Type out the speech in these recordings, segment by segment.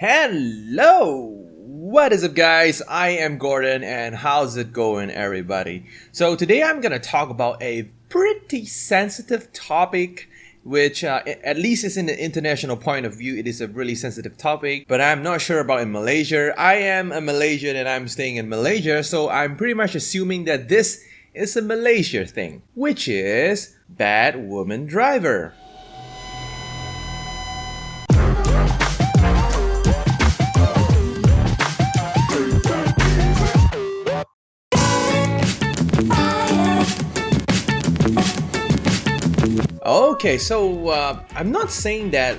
Hello! What is up, guys? I am Gordon, and how's it going, everybody? So today I'm gonna talk about a pretty sensitive topic, which at least is in the international point of view, it is a really sensitive topic, but I'm not sure about in Malaysia. I am a Malaysian and I'm staying in Malaysia, so I'm pretty much assuming that this is a Malaysia thing, which is bad woman driver. Okay, so I'm not saying that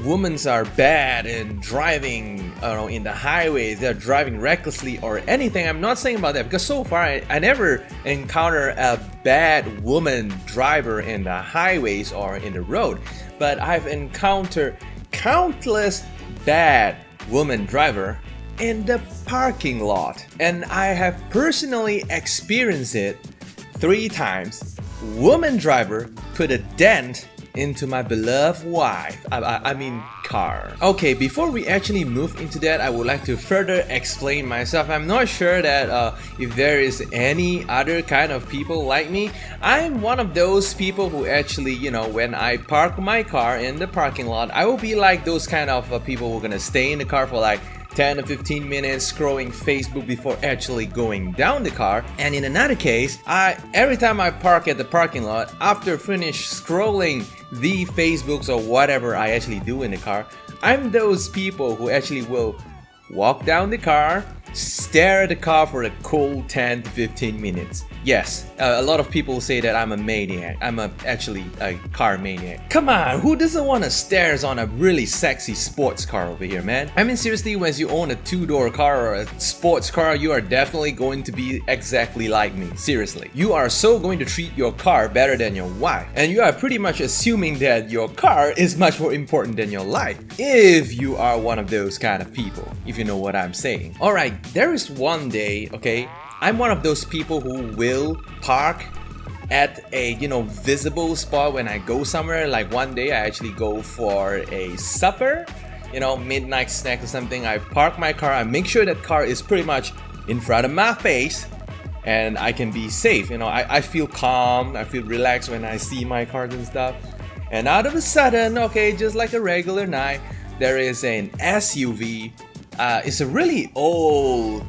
women are bad in driving in the highways, they're driving recklessly or anything. I'm not saying about that because so far I never encountered a bad woman driver in the highways or in the road. But I've encountered countless bad woman driver in the parking lot. And I have personally experienced it 3 times. Woman driver put a dent into my beloved wife, I mean car. Okay, before we actually move into that, I would like to further explain myself. I'm not sure that if there is any other kind of people like me. I'm one of those people who actually, when I park my car in the parking lot, I will be like those kind of people who are gonna stay in the car for like 10 to 15 minutes scrolling Facebook before actually going down the car. And in another case, every time I park at the parking lot, after finish scrolling the Facebooks or whatever I actually do in the car, I'm those people who actually will walk down the car, stare at the car for a cool 10 to 15 minutes. Yes, a lot of people say that I'm a maniac. I'm actually a car maniac. Come on, who doesn't want to stare on a really sexy sports car over here, man? I mean, seriously, when you own a 2-door car or a sports car, you are definitely going to be exactly like me. Seriously. You are so going to treat your car better than your wife. And you are pretty much assuming that your car is much more important than your life. If you are one of those kind of people, if you know what I'm saying. Alright, there is one day, okay, I'm one of those people who will park at a visible spot when I go somewhere. Like one day I actually go for a supper, midnight snack or something. I park my car, I make sure that car is pretty much in front of my face and I can be safe. I feel calm, I feel relaxed when I see my cars and stuff. And out of a sudden, okay, just like a regular night, there is an SUV. It's a really old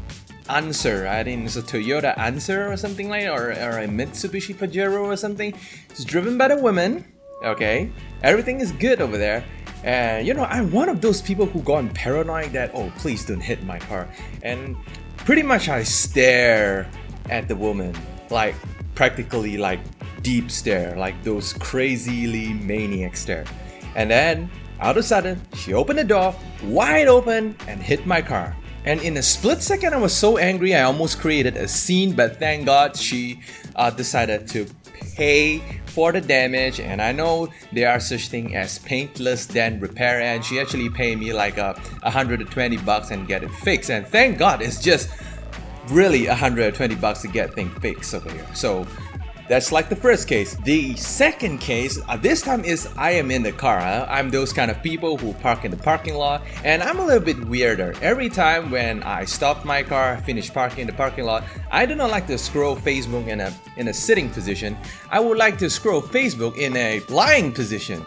Answer. I think it's a Toyota Answer or something like that, or a Mitsubishi Pajero or something. It's driven by the women. Okay, everything is good over there. And I'm one of those people who gone paranoid that, oh, please don't hit my car. And pretty much I stare at the woman, like practically like deep stare, like those crazily maniac stare. And then out of a sudden, she opened the door wide open and hit my car. And in a split second, I was so angry, I almost created a scene, but thank God she decided to pay for the damage. And I know there are such thing as paintless dent repair, and she actually paid me like $120 and get it fixed. And thank God it's just really $120 to get things fixed over here. So that's like the first case. The second case, this time is I am in the car. I'm those kind of people who park in the parking lot, and I'm a little bit weirder. Every time when I stop my car, finish parking in the parking lot, I do not like to scroll Facebook in a sitting position. I would like to scroll Facebook in a lying position.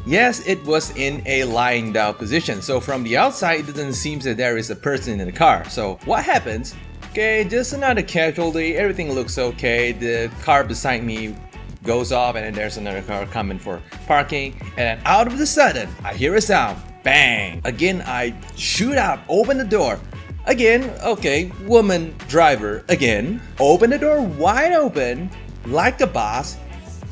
Yes, it was in a lying down position. So from the outside, it doesn't seem that there is a person in the car. So what happens? Okay, just another casual day, everything looks okay, the car beside me goes off and then there's another car coming for parking, and then out of the sudden, I hear a sound, bang! Again, I shoot up, open the door, again, okay, woman driver, again, open the door wide open, like a boss,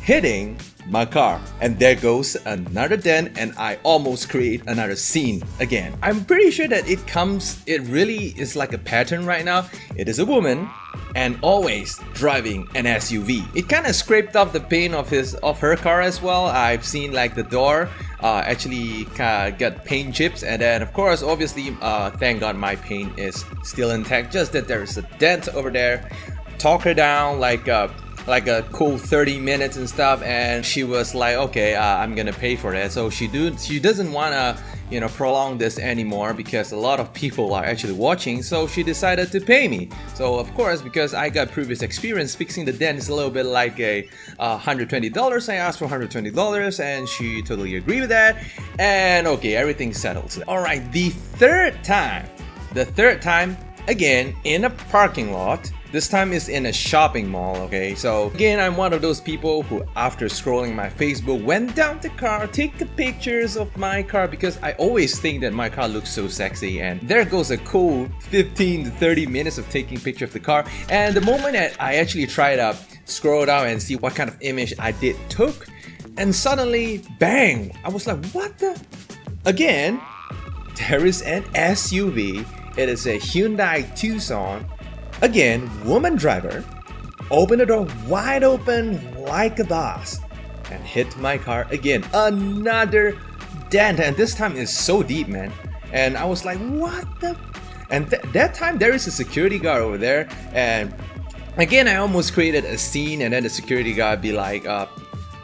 hitting my car. And there goes another dent, and I almost create another scene again. I'm pretty sure that it really is like a pattern right now. It is a woman and always driving an SUV. It kind of scraped off the paint of her car as well. I've seen like the door actually got paint chips, and then of course obviously thank God my paint is still intact, just that there is a dent over there. Talk her down like like a cool 30 minutes and stuff, and she was like, okay, I'm gonna pay for that. So she doesn't wanna, you know, prolong this anymore because a lot of people are actually watching, so she decided to pay me. So of course, because I got previous experience fixing the dent, is a little bit like a $120. I asked for $120 and she totally agreed with that, and okay, everything settles. All right, the third time again in a parking lot. This time is in a shopping mall, okay? So again, I'm one of those people who, after scrolling my Facebook, went down the car, take the pictures of my car because I always think that my car looks so sexy, and there goes a cool 15 to 30 minutes of taking picture of the car. And the moment that I actually try to scroll down and see what kind of image I took, and suddenly, bang! I was like, what the? Again, there is an SUV. It is a Hyundai Tucson. Again, woman driver, opened the door wide open like a boss and hit my car again. Another dent, and this time is so deep, man. And I was like, what the? And that time there is a security guard over there, and again I almost created a scene, and then the security guard be like,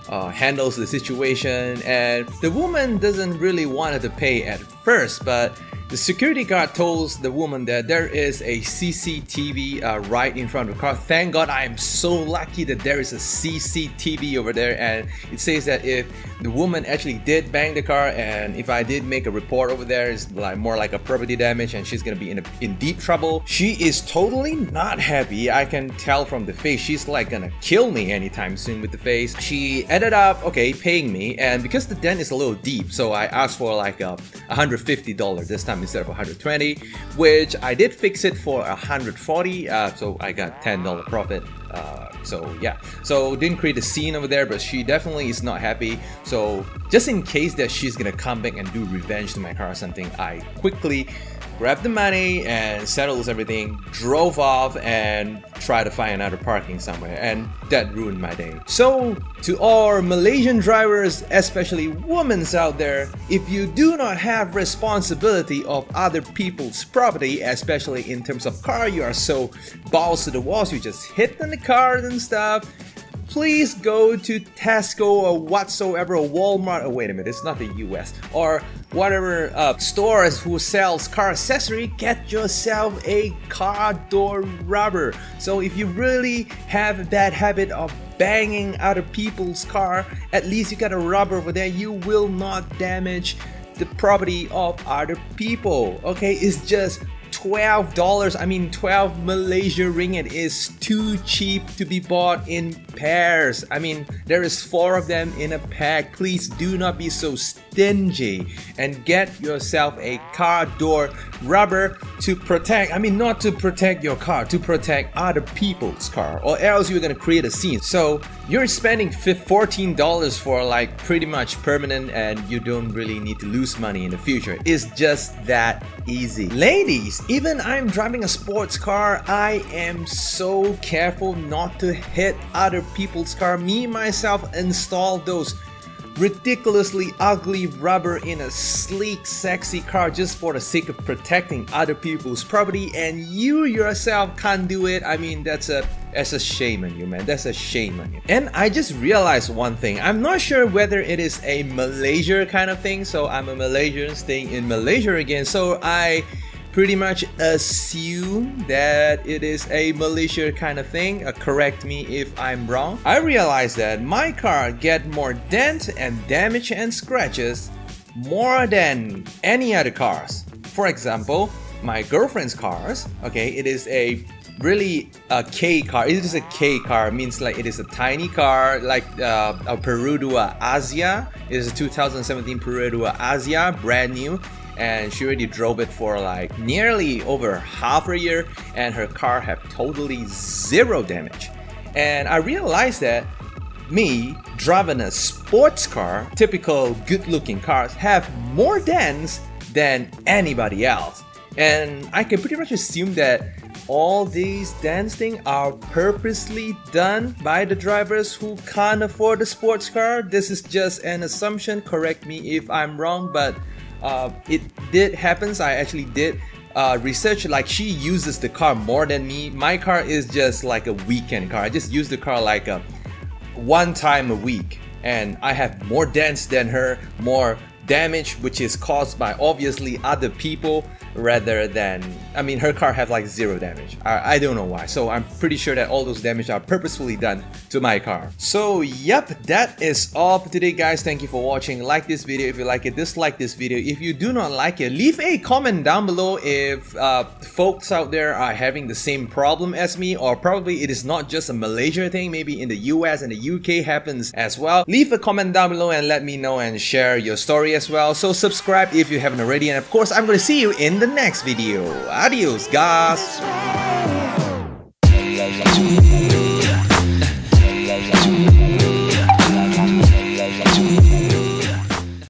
handles the situation, and the woman doesn't really want to pay at first, but the security guard told the woman that there is a CCTV right in front of the car. Thank God, I am so lucky that there is a CCTV over there, and it says that if the woman actually did bang the car, and if I did make a report over there, it's like more like a property damage, and she's gonna be in deep trouble. She is totally not happy. I can tell from the face. She's like gonna kill me anytime soon with the face. She ended up paying me, and because the dent is a little deep, so I asked for like $150 this time instead of $120, which I did fix it for $140, so I got $10 profit. So yeah, so didn't create a scene over there, but she definitely is not happy. So just in case that she's gonna come back and do revenge to my car or something, I quickly grabbed the money and settles everything, drove off, and tried to find another parking somewhere, and that ruined my day. So to all Malaysian drivers, especially women out there, if you do not have responsibility of other people's property, especially in terms of car, you are so balls to the walls, you just hit on the cars and stuff, please go to Tesco or whatsoever, or Walmart, oh wait a minute, it's not the US, or whatever stores who sells car accessory, get yourself a car door rubber. So if you really have a bad habit of banging other people's car, at least you got a rubber over there. You will not damage the property of other people. Okay, it's just $12. I mean, 12 Malaysia ringgit is too cheap to be bought in pairs. I mean, there is 4 of them in a pack. Please do not be so stingy and get yourself a car door rubber to protect, I mean, not to protect your car, to protect other people's car, or else you're gonna create a scene. So you're spending $14 for like pretty much permanent, and you don't really need to lose money in the future. It's just that easy. Ladies, even I'm driving a sports car, I am so careful not to hit other people's car. Me myself install those ridiculously ugly rubber in a sleek, sexy car just for the sake of protecting other people's property, and you yourself can't do it. I mean, that's a shame on you, man. That's a shame on you. And I just realized one thing. I'm not sure whether it is a Malaysia kind of thing. So I'm a Malaysian staying in Malaysia again. So I pretty much assume that it is a Malaysia kind of thing. Correct me if I'm wrong. I realized that my car get more dent and damage and scratches more than any other cars. For example, my girlfriend's cars, okay, it is a really a K car. It is a K car, means like it is a tiny car, like a Perodua Asia. It is a 2017 Perodua Asia, brand new. And she already drove it for like nearly over half a year, and her car have totally 0 damage. And I realized that me driving a sports car, typical good looking cars, have more dents than anybody else. And I can pretty much assume that all these dents things are purposely done by the drivers who can't afford a sports car. This is just an assumption, correct me if I'm wrong, but it did happen. I actually did research, like she uses the car more than me. My car is just like a weekend car. I just use the car like a one time a week, and I have more dents than her, more damage which is caused by obviously other people rather than, I mean, her car have like zero damage. I don't know why, so I'm pretty sure that all those damage are purposefully done to my car. So yep, that is all for today guys. Thank you for watching. Like this video if you like it, dislike this video if you do not like it. Leave a comment down below if folks out there are having the same problem as me, or probably it is not just a Malaysia thing, maybe in the US and the UK happens as well. Leave a comment down below and let me know, and share your story as well. So subscribe if you haven't already, and of course I'm going to see you in the next video. Adios guys.